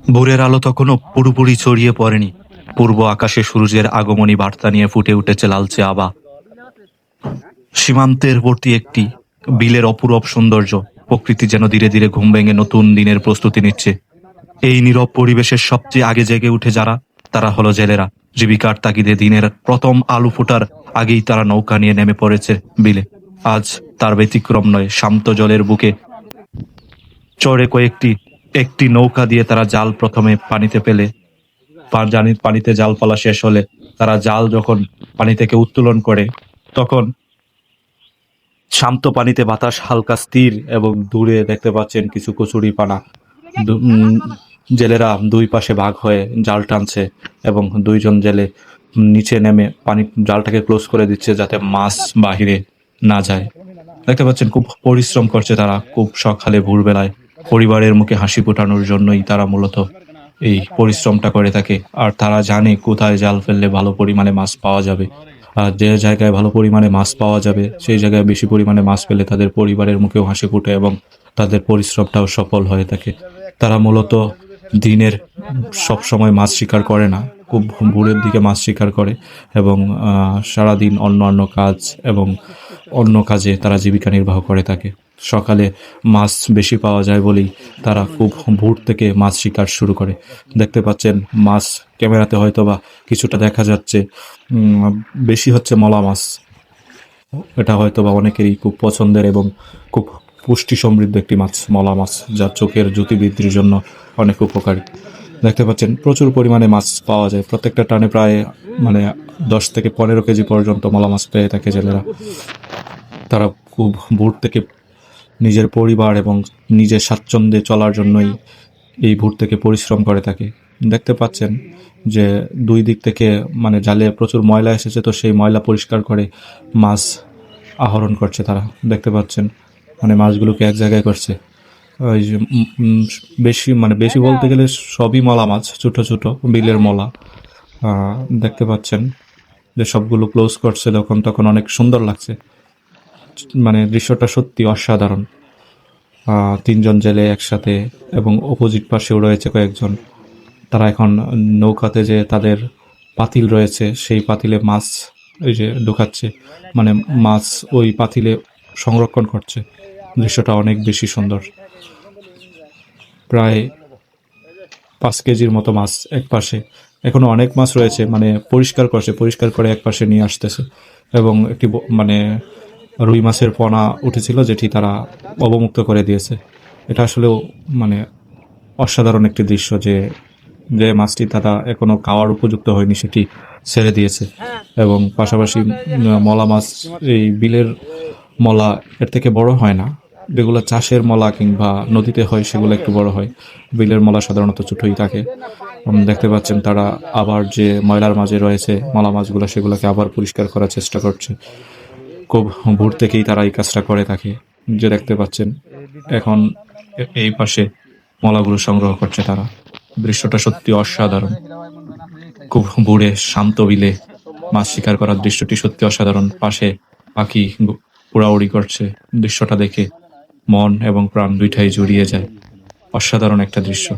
ভোরের আলো তখনও পুরোপুরি ছড়িয়ে পড়েনি। পূর্ব আকাশে সূর্যের আগমনী বার্তা নিয়ে ফুটে উঠেছে লালচে আভা। সীমান্তেরবর্তী একটি বিলের অপূরব সৌন্দর্য। প্রকৃতি যেন ধীরে ধীরে ঘুম ভেঙে নতুন দিনের প্রস্তুতি নিচ্ছে। এই নীরব পরিবেশের সবচেয়ে আগে জেগে উঠে যারা, তারা হলো জেলেরা। জীবিকার তাগিদে দিনের প্রথম আলো ফোটার আগেই তারা নৌকা নিয়ে নেমে পড়েছে বিলে। আজ তার ব্যতিক্রম নয়। শান্ত জলের বুকে চড়ে কয়েকটি একটি নৌকা দিয়ে তারা জাল প্রথমে পানিতে ফেলে। পানিতে জাল ফেলা শেষ হলে তারা জাল যখন পানি থেকে উত্তোলন করে, তখন শান্ত পানিতে বাতাস হালকা স্থির এবং দূরে দেখতে পাচ্ছেন কিছু কচুরিপানা। জেলেরা দুই পাশে ভাগ হয়ে জাল টানছে এবং দুইজন জেলে নিচে নেমে পানি জালটাকে ক্লোজ করে দিচ্ছে যাতে মাছ বাহিরে না যায়। দেখতে পাচ্ছেন খুব পরিশ্রম করছে তারা, খুব সকালে ভোরবেলায় পরিবারের মুখে হাসি ফোটানোর জন্যই তারা মূলত এই পরিশ্রমটা করে থাকে। আর তারা জানে কোথায় জাল ফেললে ভালো পরিমাণে মাছ পাওয়া যাবে। আর যে জায়গায় ভালো পরিমাণে মাছ পাওয়া যাবে সেই জায়গায় বেশি পরিমাণে মাছ পেলে তাদের পরিবারের মুখেও হাসি ফোটে এবং তাদের পরিশ্রমটাও সফল হয়ে থাকে। তারা মূলত দিনের সব সময় মাছ শিকার করে না, খুব ভোরের দিকে মাছ শিকার করে এবং সারাদিন অন্যান্য কাজ এবং অন্য কাজে তারা জীবিকা নির্বাহ করে থাকে। সকালে মাছ বেশি পাওয়া যায় বলেই তারা খুব ভোর থেকে মাছ শিকার শুরু করে। দেখতে পাচ্ছেন মাছ ক্যামেরাতে হয়তো বা কিছুটা দেখা যাচ্ছে, বেশি হচ্ছে মলা মাছ। এটা হয়তো বা অনেকেরই খুব পছন্দের এবং খুব পুষ্টি সমৃদ্ধ একটি মাছ, মলা মাছ, যা চোখের জ্যোতি বৃদ্ধির জন্য অনেক উপকারী। দেখতে পাচ্ছেন প্রচুর পরিমাণে মাছ পাওয়া যায়। প্রত্যেকটা টানে প্রায় 10 থেকে 15 কেজি পর্যন্ত মলা মাছ পেয়ে থাকে জেলেরা। তারা খুব ভোর থেকে নিজের পরিবার এবং নিজের স্বাচ্ছন্দ্যে চলার জন্যই এই ভোর থেকে পরিশ্রম করে থাকে। দেখতে পাচ্ছেন যে দুই দিক থেকে জালে প্রচুর ময়লা এসেছে, তো সেই ময়লা পরিষ্কার করে মাছ আহরণ করছে তারা। দেখতে পাচ্ছেন মাছগুলোকে এক জায়গায় করছে। ওই যে বেশি বলতে গেলে সবই মলা মাছ, ছোট ছোট বিলের মলা। দেখতে পাচ্ছেন যে সবগুলো ক্লোজ করছে তখন অনেক সুন্দর লাগছে। দৃশ্যটা সত্যি অসাধারণ। তিনজন জেলে একসাথে এবং অপোজিট পাশেও রয়েছে কয়েকজন। তারা এখন নৌকাতে যে তাদের পাতিল রয়েছে সেই পাতিলে মাছ এই যে ঢুকাচ্ছে, মাছ ওই পাতিলে সংরক্ষণ করছে। দৃশ্যটা অনেক বেশি সুন্দর। প্রায় 5 কেজির মতো মাছ এক পাশে, এখনো অনেক মাছ রয়েছে, পরিষ্কার করছে, পরিষ্কার করে এক পাশে নিয়ে আসতেছে। এবং একটি রুই মাছের পোনা উঠেছিল যেটি তারা অবমুক্ত করে দিয়েছে। এটা আসলেও অসাধারণ একটি দৃশ্য যে যে মাছটি তারা এখনো খাওয়ার উপযুক্ত হয়নি সেটি ছেড়ে দিয়েছে। এবং পাশাপাশি মলা মাছ, এই বিলের মলা এর থেকে বড় হয় না। যেগুলো চাষের মলা কিংবা নদীতে হয় সেগুলো একটু বড় হয়, বিলের মলা সাধারণত ছোটই থাকে। দেখতে পাচ্ছেন তারা আবার যে ময়লার মাঝে রয়েছে মলা মাছগুলো, সেগুলোকে আবার পরিষ্কার করার চেষ্টা করছে। খুব ভোর থেকেই তারা এই কাজটা করে থাকে। যে দেখতে পাচ্ছেন এখন এই পাশে মলাগুলো সংগ্রহ করছে তারা। দৃশ্যটা সত্যি অসাধারণ। খুব ভোরে শান্ত বিলে মাছ শিকার করার দৃশ্যটি সত্যি অসাধারণ। পাশে পাখি উড়াউড়ি করছে। দৃশ্যটা দেখে মন এবং প্রাণ দুইটাই জুড়িয়ে যায়। অসাধারণ একটা দৃশ্য।